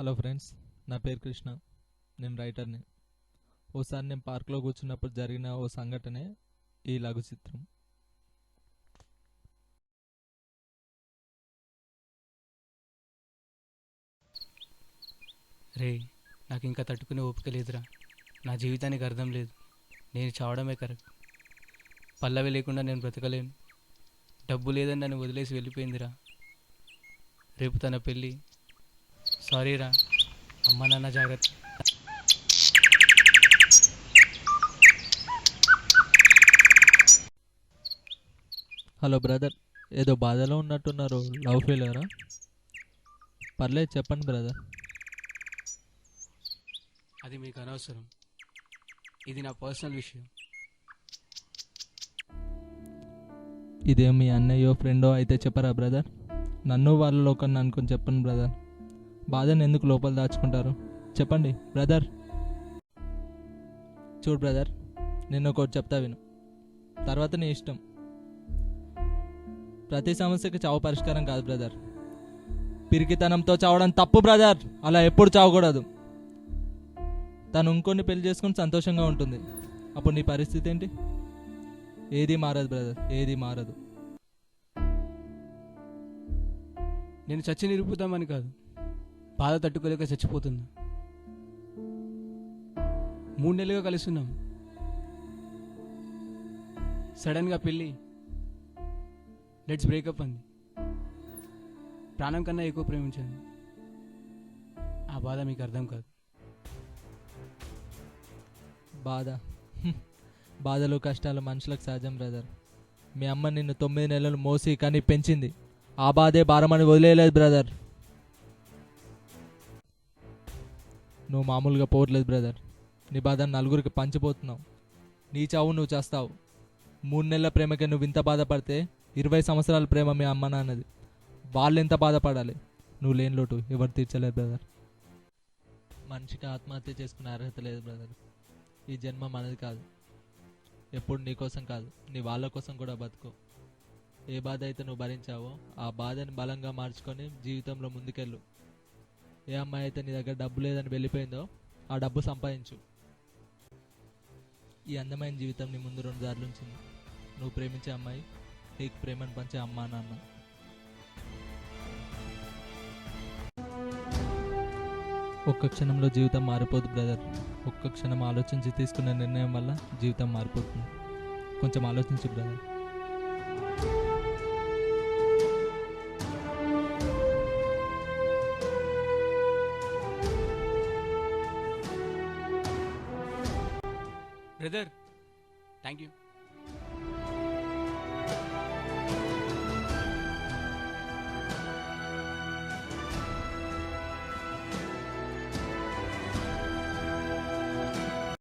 Hello friends, నా పేరు కృష్ణ. నేను రైటర్ని. ఓసారి నేను పార్క్లో కూర్చున్నప్పుడు జరిగిన ఓ సంఘటనే ఈ లఘు చిత్రం. రే, నాకు ఇంకా తట్టుకునే ఓపిక లేదురా. నా జీవితానికి అర్థం లేదు. నేను చావడమే కరెక్ట్. పల్లవి లేకుండా నేను బ్రతకలేను. డబ్బు లేదని నన్ను వదిలేసి వెళ్ళిపోయిందిరా. రేపు తన పెళ్ళి. సారీరా. అమ్మ నాన్న జాగ్రత్త. హలో బ్రదర్, ఏదో బాధలో ఉన్నట్టున్నారు. లవ్ ఫెయిల్యూరా? పర్లేదు, చెప్పండి బ్రదర్. అది మీకు అనవసరం. ఇది నా పర్సనల్ విషయం. ఇదే మీ అన్నయ్యో ఫ్రెండో అయితే చెప్పరా బ్రదర్? నన్ను వాళ్ళలో ఒకరిని అనుకుని చెప్పండి బ్రదర్. బాధను ఎందుకు లోపల దాచుకుంటారు? చెప్పండి బ్రదర్. చూడు బ్రదర్, నేను ఒకటి చెప్తా విను, తర్వాత నీ ఇష్టం. ప్రతి సమస్యకి చావు పరిష్కారం కాదు బ్రదర్. పిరికితనంతో చావడం తప్పు బ్రదర్. అలా ఎప్పుడు చావకూడదు. తను ఇంకొన్ని పెళ్లి చేసుకుని సంతోషంగా ఉంటుంది. అప్పుడు నీ పరిస్థితి ఏంటి? ఏది మారదు బ్రదర్, ఏది మారదు. నేను చచ్చి నిరుపుతామని కాదు, బాధ తట్టుకోలేక చచ్చిపోతున్నా. 3 నెలలుగా కలుస్తున్నాం. సడన్గా పెళ్ళి, లెట్స్ బ్రేకప్ అంది. ప్రాణం కన్నా ఎక్కువ ప్రేమించాను. ఆ బాధ మీకు అర్థం కాదు. బాధలు కష్టాలు మనుషులకు సహజం బ్రదర్. మీ అమ్మ నిన్ను 9 నెలలు మోసి కానీ పెంచింది. ఆ బాధే భారమని వదిలేయలేదు బ్రదర్. నువ్వు మామూలుగా పోవట్లేదు బ్రదర్. నీ బాధను నలుగురికి పంచిపోతున్నావు. నీ చావు నువ్వు చేస్తావు. 3 నెలల ప్రేమకే నువ్వు ఇంత బాధపడితే 20 సంవత్సరాల ప్రేమ మీ అమ్మ నాన్నది. వాళ్ళు ఎంత బాధపడాలి? నువ్వు లేని లోటు ఎవరు తీర్చలేదు బ్రదర్. మనిషికి ఆత్మహత్య చేసుకునే అర్హత లేదు బ్రదర్. ఈ జన్మ మనది కాదు. ఎప్పుడు నీ కోసం కాదు, నీ వాళ్ళ కోసం కూడా బతుకు. ఏ బాధ అయితే నువ్వు భరించావో ఆ బాధని బలంగా మార్చుకొని జీవితంలో ముందుకెళ్ళు. ఏ అమ్మాయి అయితే నీ దగ్గర డబ్బు లేదని వెళ్ళిపోయిందో ఆ డబ్బు సంపాదించు. ఈ అందమైన జీవితం నీ ముందు 2 దారులు ఉంచింది. నువ్వు ప్రేమించే అమ్మాయి, నీకు ప్రేమను పంచే అమ్మా నాన్న. ఒక్క క్షణంలో జీవితం మారిపోదు బ్రదర్. ఒక్క క్షణం ఆలోచించి తీసుకున్న నిర్ణయం వల్ల జీవితం మారిపోతుంది. కొంచెం ఆలోచించు బ్రదర్. Brother, thank you.